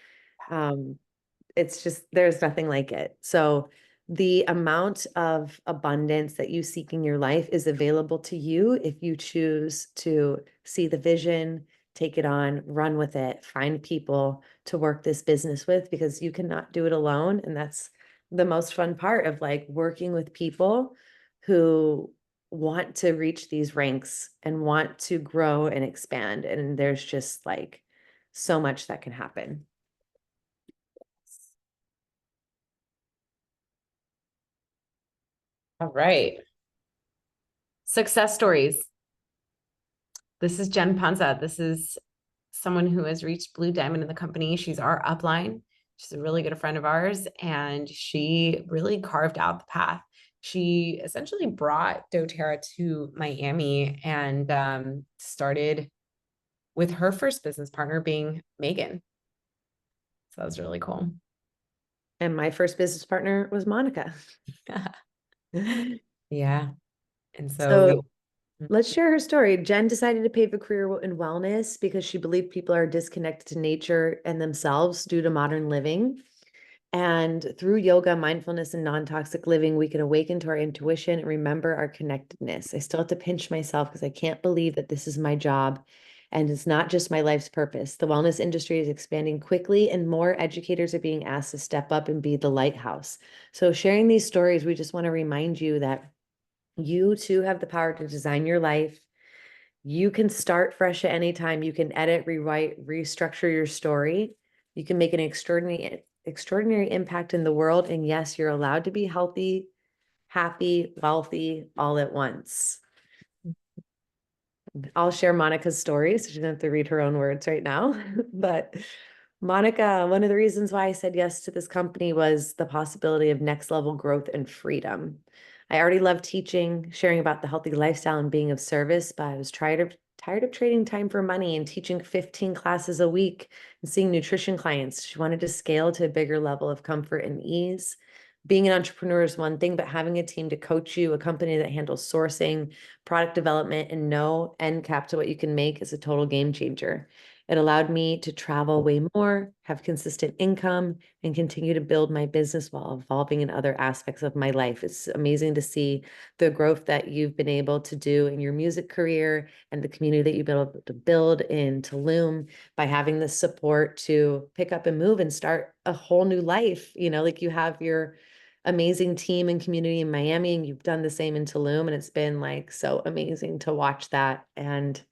S2: Um, it's just, there's nothing like it. So the amount of abundance that you seek in your life is available to you if you choose to see the vision, take it on, run with it, find people to work this business with, because you cannot do it alone. And that's the most fun part of like working with people who want to reach these ranks and want to grow and expand. And there's just like so much that can happen.
S1: All right. Success stories. This is Jen Panza. This is someone who has reached Blue Diamond in the company. She's our upline. She's a really good friend of ours, and she really carved out the path. She essentially brought doTERRA to Miami and started with her first business partner being Megan. So that was really cool.
S2: And my first business partner was Monica.
S1: Yeah. And so we,
S2: So let's share her story. Jen decided to pave a career in wellness because she believed people are disconnected to nature and themselves due to modern living. And through yoga, mindfulness, and non toxic living, we can awaken to our intuition and remember our connectedness. I still have to pinch myself because I can't believe that this is my job and it's not just my life's purpose. The wellness industry is expanding quickly, and more educators are being asked to step up and be the lighthouse. So, sharing these stories, we just want to remind you that you too have the power to design your life. You can start fresh at any time. You can edit, rewrite, restructure your story. You can make an extraordinary impact in the world. And yes, you're allowed to be healthy, happy, wealthy all at once. I'll share Monica's story, so she doesn't have to read her own words right now. But Monica, one of the reasons why I said yes to this company was the possibility of next level growth and freedom. I already love teaching, sharing about the healthy lifestyle and being of service, but I was tired of trading time for money and teaching 15 classes a week and seeing nutrition clients. She wanted to scale to a bigger level of comfort and ease. Being an entrepreneur is one thing, but having a team to coach you, a company that handles sourcing, product development, and no end cap to what you can make is a total game changer. It allowed me to travel way more, have consistent income, and continue to build my business while evolving in other aspects of my life. It's amazing to see the growth that you've been able to do in your music career and the community that you've been able to build in Tulum by having the support to pick up and move and start a whole new life. You know, like you have your amazing team and community in Miami, and you've done the same in Tulum, and it's been like so amazing to watch that. And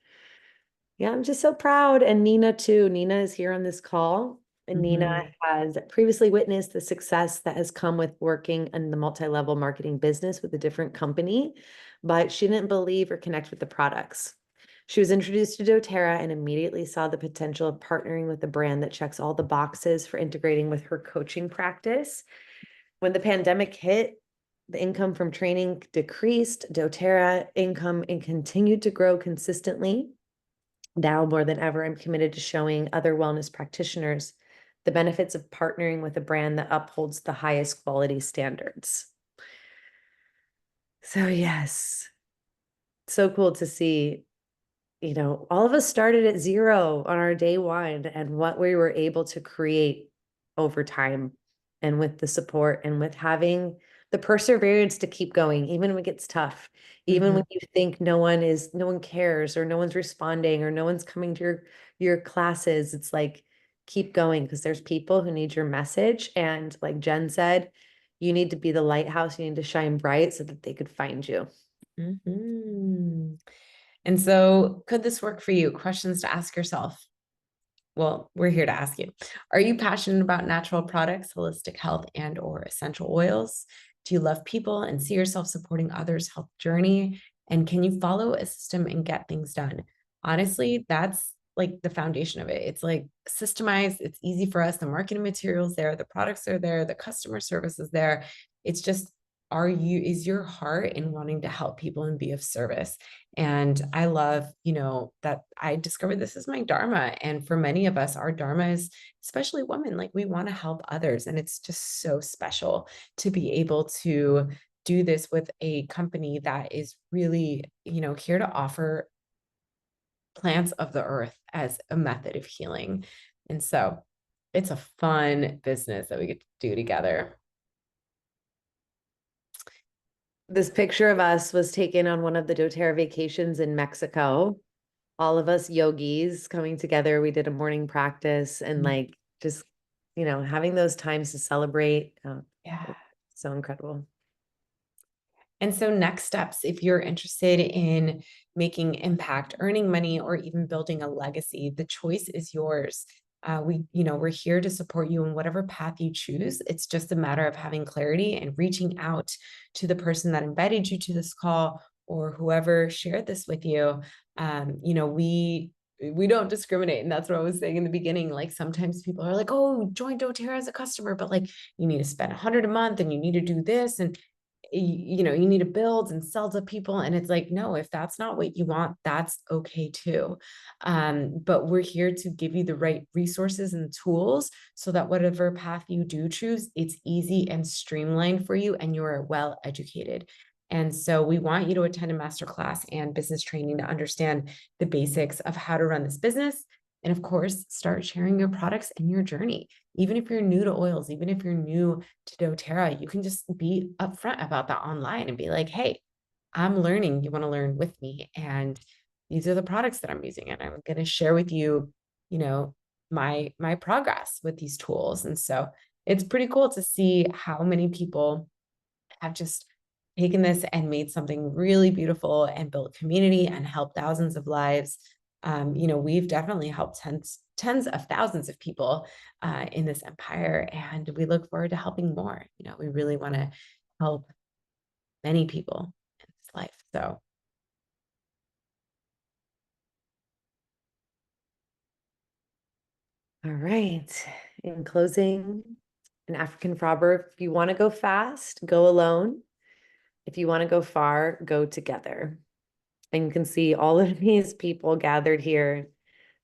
S2: yeah, I'm just so proud. And Nina too. Nina is here on this call. And Nina
S1: mhm.
S2: has previously witnessed the success that has come with working in the multi-level marketing business with a different company, but she didn't believe or connect with the products. She was introduced to doTERRA and immediately saw the potential of partnering with a brand that checks all the boxes for integrating with her coaching practice. When the pandemic hit, the income from training decreased. doTERRA income and continued to grow consistently. Now more than ever, I'm committed to showing other wellness practitioners the benefits of partnering with a brand that upholds the highest quality standards. So yes, so cool to see, you know, all of us started at zero on our day one and what we were able to create over time and with the support and with having the perseverance to keep going, even when it gets tough, even
S1: Mhm.
S2: when you think no one cares or no one's responding or no one's coming to your classes. It's like, keep going because there's people who need your message. And like Jen said, you need to be the lighthouse. You need to shine bright so that they could find you.
S1: Mhm. And so, could this work for you? Questions to ask yourself. Well, we're here to ask you. Are you passionate about natural products, holistic health, and or essential oils? Do you love people and see yourself supporting others' health journey? And can you follow a system and get things done? Honestly, that's like the foundation of it. It's like systemized, it's easy for us. The marketing materials there, the products are there, the customer service is there. It's just, is your heart in wanting to help people and be of service? And I love, that I discovered this is my dharma. And for many of us, our dharma is, especially women, like we want to help others. And it's just so special to be able to do this with a company that is really, here to offer plants of the earth as a method of healing. And so it's a fun business that we get to do together.
S2: This picture of us was taken on one of the doTERRA vacations in Mexico. All of us yogis coming together. We did a morning practice and like just, having those times to celebrate.
S1: Yeah.
S2: So incredible.
S1: And so next steps, if you're interested in making impact, earning money, or even building a legacy, the choice is yours. We're here to support you in whatever path you choose. It's just a matter of having clarity and reaching out to the person that invited you to this call or whoever shared this with you. We don't discriminate. And that's what I was saying in the beginning. Like sometimes people are like, oh, join doTERRA as a customer, but like you need to spend $100 a month and you need to do this. And you need to build and sell to people. And it's like, no, if that's not what you want, that's okay too. But we're here to give you the right resources and tools so that whatever path you do choose, it's easy and streamlined for you and you're well educated. And so we want you to attend a masterclass and business training to understand the basics of how to run this business. And of course, start sharing your products and your journey. Even if you're new to oils, even if you're new to doTERRA, you can just be upfront about that online and be like, hey, I'm learning. You want to learn with me. And these are the products that I'm using. And I'm going to share with you, my progress with these tools. And so it's pretty cool to see how many people have just taken this and made something really beautiful and built community and helped thousands of lives. We've definitely helped tens of thousands of people in this empire, and we look forward to helping more. We really want to help many people in this life. So
S2: All right. In closing, an African proverb: if you want to go fast, go alone. If you want to go far, go together. And you can see all of these people gathered here.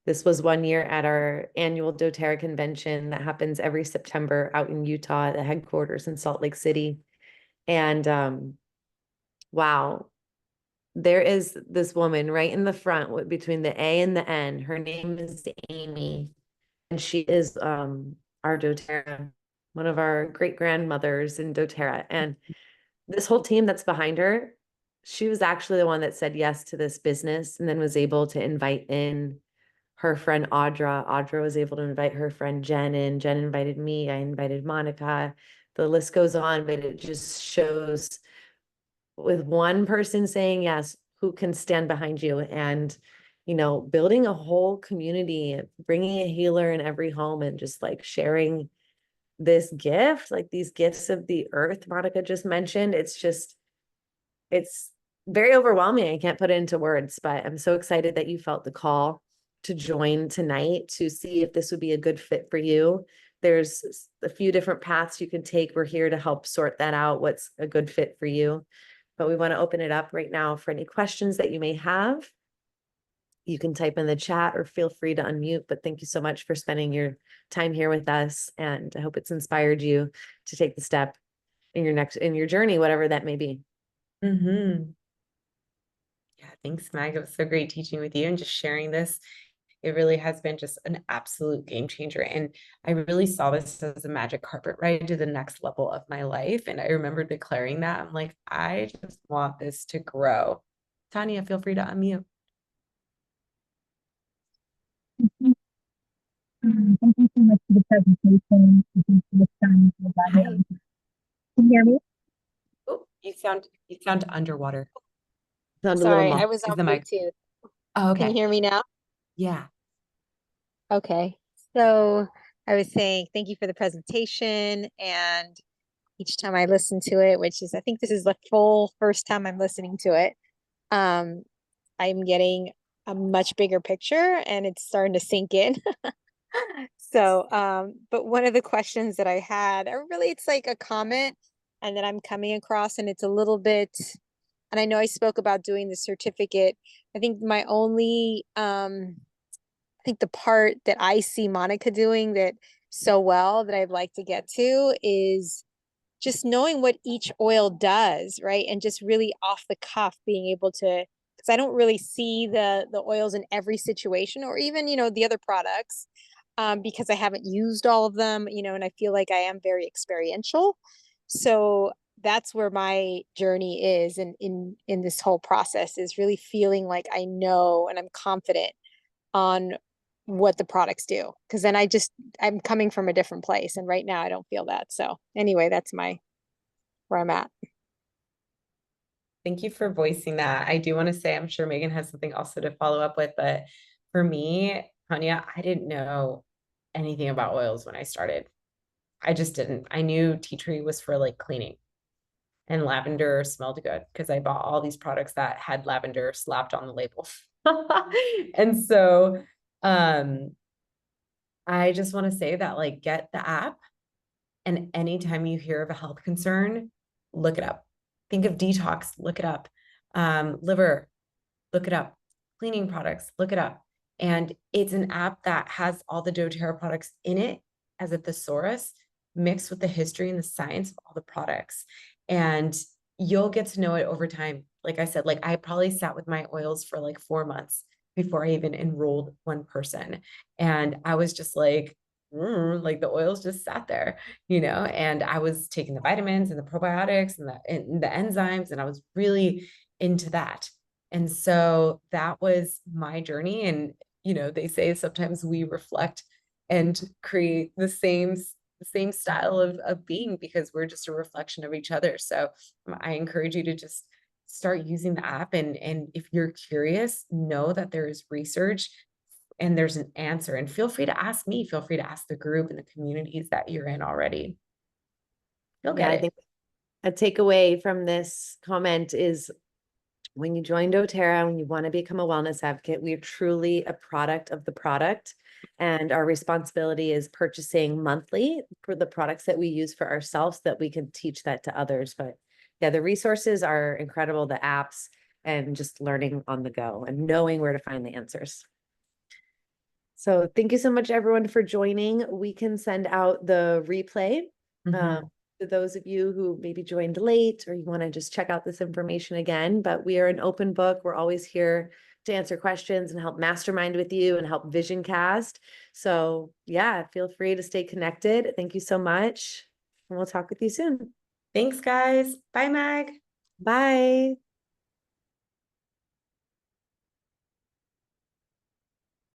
S2: This was one year at our annual doTERRA convention that happens every September out in Utah, at the headquarters in Salt Lake City. And wow, there is this woman right in the front between the A and the N. Her name is Amy, and she is our doTERRA, one of our great grandmothers in doTERRA. And this whole team that's behind her, she was actually the one that said yes to this business and then was able to invite in her friend Audra. Audra was able to invite her friend Jen in. Jen invited me. I invited Monika. The list goes on, but it just shows with one person saying yes, who can stand behind you. And, building a whole community, bringing a healer in every home and just like sharing this gift, like these gifts of the earth Monika just mentioned. It's very overwhelming. I can't put it into words, but I'm so excited that you felt the call to join tonight to see if this would be a good fit for you. There's a few different paths you can take. We're here to help sort that out, what's a good fit for you. But we want to open it up right now for any questions that you may have. You can type in the chat or feel free to unmute, but thank you so much for spending your time here with us. And I hope it's inspired you to take the step in your journey, whatever that may be.
S1: yeah, thanks, Mag. It was so great teaching with you and just sharing this. It really has been just an absolute game changer. And I really saw this as a magic carpet ride to the next level of my life. And I remember declaring that. I'm like, I just want this to grow. Tanya, feel free to unmute.
S3: Thank you so much for the presentation. Thank you for the time.
S1: Hi.
S3: Can you hear me?
S1: Oh, you sound underwater.
S2: Sound a little
S3: Sorry, I
S2: muffled.
S3: was
S1: Is
S3: on
S1: the mic?
S3: Bluetooth.
S1: Oh,
S3: Can you
S1: okay.
S3: hear me now?
S1: Yeah.
S3: Okay. So I was saying thank you for the presentation. And each time I listen to it, which is, I think this is the full first time I'm listening to it, I'm getting a much bigger picture and it's starting to sink in. So, but one of the questions that I had, or really it's like a comment and that I'm coming across, and it's a little bit, and I know I spoke about doing the certificate. I think my only, I think the part that I see Monica doing that so well that I'd like to get to is just knowing what each oil does, right? And just really off the cuff being able to, because I don't really see the oils in every situation, or even, you know, the other products, because I haven't used all of them, you know, and I feel like I am very experiential. So that's where my journey is in this whole process, is really feeling like I know and I'm confident on what the products do. Because then I'm coming from a different place, and right now I don't feel that. So anyway, that's my where I'm at.
S1: Thank you for voicing that. I do want to say, I'm sure Megan has something also to follow up with, but for me, Tanya, I didn't know anything about oils when I started. I just didn't. I knew tea tree was for like cleaning, and lavender smelled good because I bought all these products that had lavender slapped on the label. And so um I just want to say that, like, get the app, and anytime you hear of a health concern, look it up. Think of detox, look it up. Liver, look it up. Cleaning products, look it up. And it's an app that has all the doTERRA products in it as a thesaurus, mixed with the history and the science of all the products. And you'll get to know it over time. Like I said, like I probably sat with my oils for like 4 months before I even enrolled one person. And I was just like the oils just sat there, and I was taking the vitamins and the probiotics and the enzymes, and I was really into that. And so that was my journey. And, they say sometimes we reflect and create the same style of being because we're just a reflection of each other. So I encourage you to just start using the app. And if you're curious, know that there is research and there's an answer. And feel free to ask me, feel free to ask the group and the communities that you're in already. You'll get
S2: Yeah, I
S1: it.
S2: think a takeaway from this comment is when you join doTERRA, when you want to become a wellness advocate, we are truly a product of the product. And our responsibility is purchasing monthly for the products that we use for ourselves, so that we can teach that to others. But yeah, the resources are incredible, the apps, and just learning on the go and knowing where to find the answers. So thank you so much, everyone, for joining. We can send out the replay to those of you who maybe joined late or you want to just check out this information again. But we are an open book. We're always here to answer questions and help mastermind with you and help vision cast. So yeah, feel free to stay connected. Thank you so much. And we'll talk with you soon.
S1: Thanks, guys. Bye, Mag.
S2: Bye.